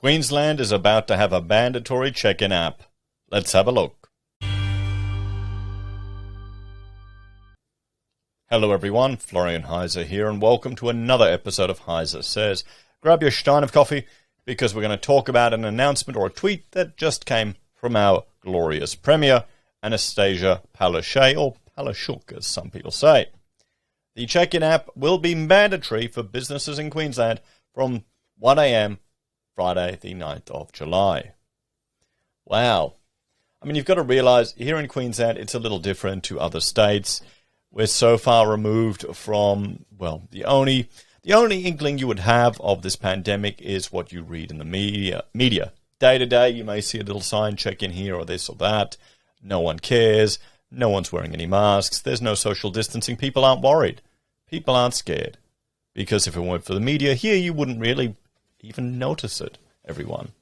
Queensland is about to have a mandatory check-in app. Let's have a look. Hello everyone, Florian Heiser here, and welcome to another episode of Heiser Says. Grab your stein of coffee, because we're going to talk about an announcement or a tweet that just came from our glorious Premier, Anastasia Palaszczuk, or Palaszczuk as some people say. The check-in app will be mandatory for businesses in Queensland from 1 a.m. Friday the 9th of July. Wow. I mean, you've got to realise, here in Queensland, it's a little different to other states. We're so far removed from, well, the only inkling you would have of this pandemic is what you read in the media. Day to day, you may see a little sign, check in here or this or that. No one cares. No one's wearing any masks. There's no social distancing. People aren't worried. People aren't scared. Because if it weren't for the media here, you wouldn't really even notice it, everyone.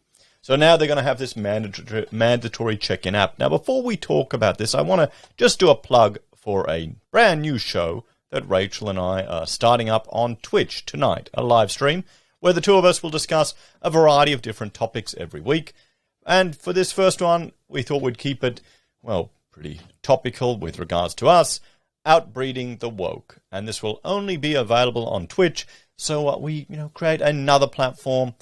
So now they're going to have this mandatory check-in app. Now, before we talk about this, I want to just do a plug for a brand new show that Rachel and I are starting up on Twitch tonight, a live stream, where the two of us will discuss a variety of different topics every week. And for this first one, we thought we'd keep it, well, pretty topical with regards to us, outbreeding the woke. And this will only be available on Twitch. So we create another platform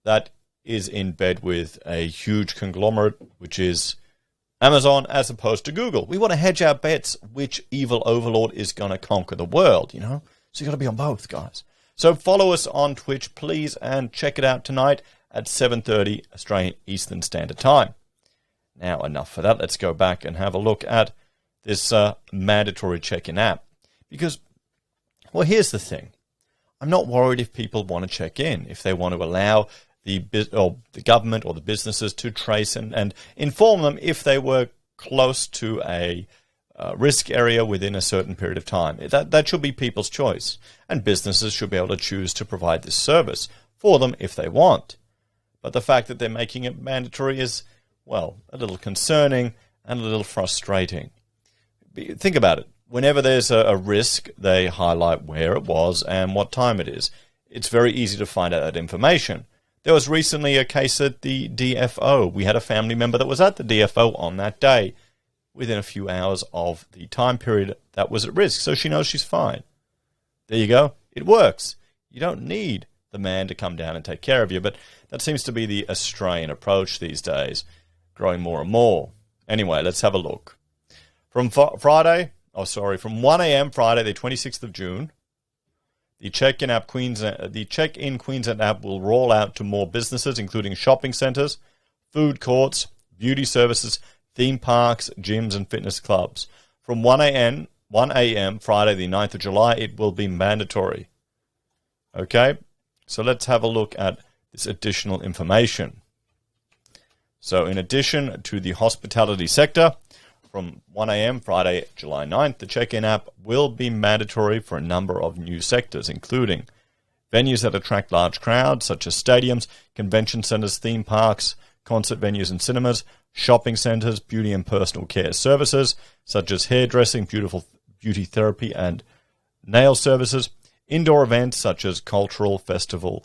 that is in bed with a huge conglomerate, which is Amazon, as opposed to Google. We want to hedge our bets which evil overlord is going to conquer the world, So you got to be on both, guys. So follow us on Twitch, please, and check it out tonight at 7:30 Australian Eastern Standard Time. Now, enough for that. Let's go back and have a look at this mandatory check-in app. Because, well, here's the thing. I'm not worried if people want to check in, if they want to allow the government or the businesses to trace and inform them if they were close to a risk area within a certain period of time. That should be people's choice. And businesses should be able to choose to provide this service for them if they want. But the fact that they're making it mandatory is, well, a little concerning and a little frustrating. Think about it. Whenever there's a risk, they highlight where it was and what time it is. It's very easy to find out that information. There was recently a case at the DFO. We had a family member that was at the DFO on that day within a few hours of the time period that was at risk. So she knows she's fine. There you go. It works. You don't need the man to come down and take care of you. But that seems to be the Australian approach these days, growing more and more. Anyway, let's have a look. From 1 a.m. Friday, the 26th of June, the Check-in Queensland app will roll out to more businesses, including shopping centres, food courts, beauty services, theme parks, gyms and fitness clubs. From 1 a.m. Friday, the 9th of July, it will be mandatory. Okay, so let's have a look at this additional information. So in addition to the hospitality sector, from 1 a.m. Friday, July 9th, the check-in app will be mandatory for a number of new sectors, including venues that attract large crowds, such as stadiums, convention centres, theme parks, concert venues and cinemas, shopping centres, beauty and personal care services, such as hairdressing, beauty therapy and nail services, indoor events such as cultural, festival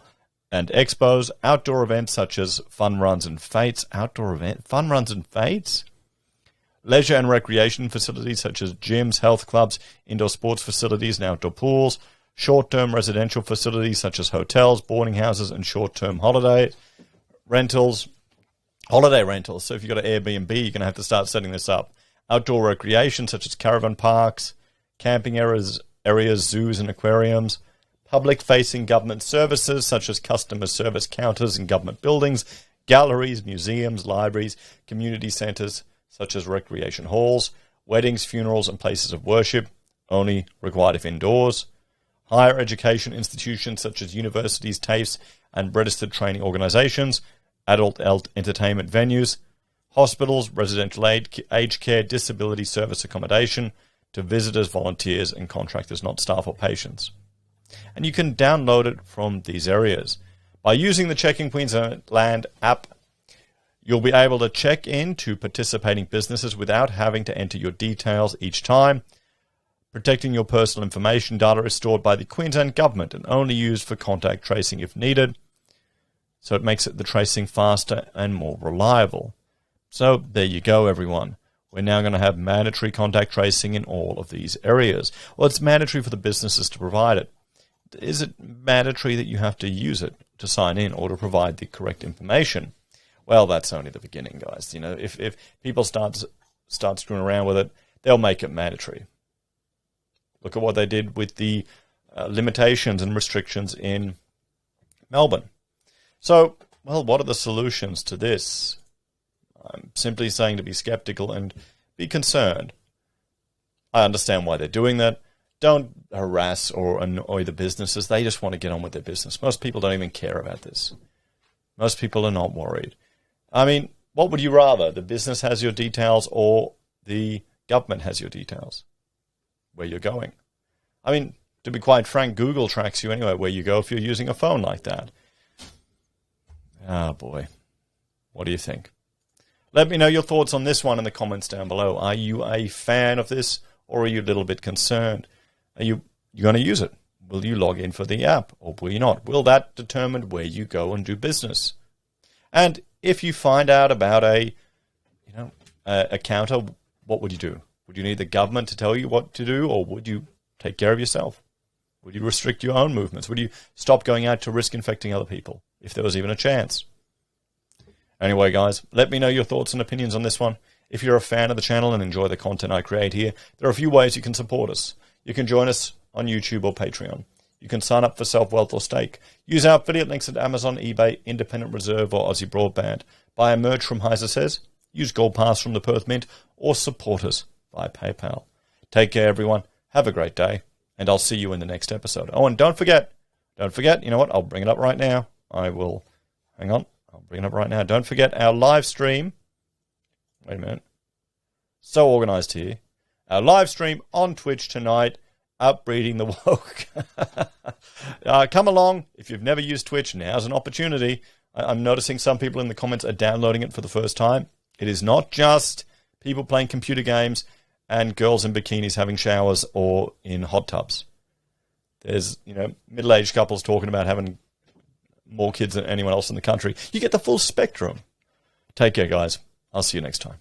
and expos, outdoor events such as fun runs and fetes, leisure and recreation facilities such as gyms, health clubs, indoor sports facilities and outdoor pools, short-term residential facilities such as hotels, boarding houses and short-term holiday rentals. So if you've got an Airbnb, you're going to have to start setting this up. Outdoor recreation such as caravan parks, camping areas, zoos and aquariums, public-facing government services such as customer service counters in government buildings, galleries, museums, libraries, community centres, such as recreation halls, weddings, funerals and places of worship, only required if indoors, higher education institutions such as universities, TAFEs and registered training organisations, adult entertainment venues, hospitals, residential aged care, disability service accommodation to visitors, volunteers and contractors, not staff or patients. And you can download it from these areas. By using the Check-in Queensland app, you'll be able to check in to participating businesses without having to enter your details each time. Protecting your personal information data is stored by the Queensland Government and only used for contact tracing if needed. So it makes it the tracing faster and more reliable. So there you go, everyone. We're now going to have mandatory contact tracing in all of these areas. Well, it's mandatory for the businesses to provide it. Is it mandatory that you have to use it to sign in or to provide the correct information? Well, that's only the beginning, guys. You know, if people start screwing around with it, they'll make it mandatory. Look at what they did with the limitations and restrictions in Melbourne. So, well, what are the solutions to this? I'm simply saying to be skeptical and be concerned. I understand why they're doing that. Don't harass or annoy the businesses. They just want to get on with their business. Most people don't even care about this. Most people are not worried. I mean, what would you rather? The business has your details or the government has your details? Where you're going. I mean, to be quite frank, Google tracks you anyway where you go if you're using a phone like that. Oh boy. What do you think? Let me know your thoughts on this one in the comments down below. Are you a fan of this or are you a little bit concerned? Are you going to use it? Will you log in for the app or will you not? Will that determine where you go and do business? And if you find out about a counter, what would you do? Would you need the government to tell you what to do or would you take care of yourself? Would you restrict your own movements? Would you stop going out to risk infecting other people if there was even a chance? Anyway, guys, let me know your thoughts and opinions on this one. If you're a fan of the channel and enjoy the content I create here, there are a few ways you can support us. You can join us on YouTube or Patreon. You can sign up for Self-Wealth or Stake. Use our affiliate links at Amazon, eBay, Independent Reserve or Aussie Broadband. Buy a merch from Heiser Says. Use Gold Pass from the Perth Mint or support us by PayPal. Take care, everyone. Have a great day, and I'll see you in the next episode. Oh, and don't forget, you know what? I'll bring it up right now. I'll bring it up right now. Don't forget our live stream. Wait a minute. So organized here. Our live stream on Twitch tonight, Upbreeding the Woke. Come along. If you've never used Twitch, now's an opportunity. I'm noticing some people in the comments are downloading it for the first time. It is not just people playing computer games and girls in bikinis having showers or in hot tubs. There's, middle-aged couples talking about having more kids than anyone else in the country. You get the full spectrum. Take care, guys. I'll see you next time.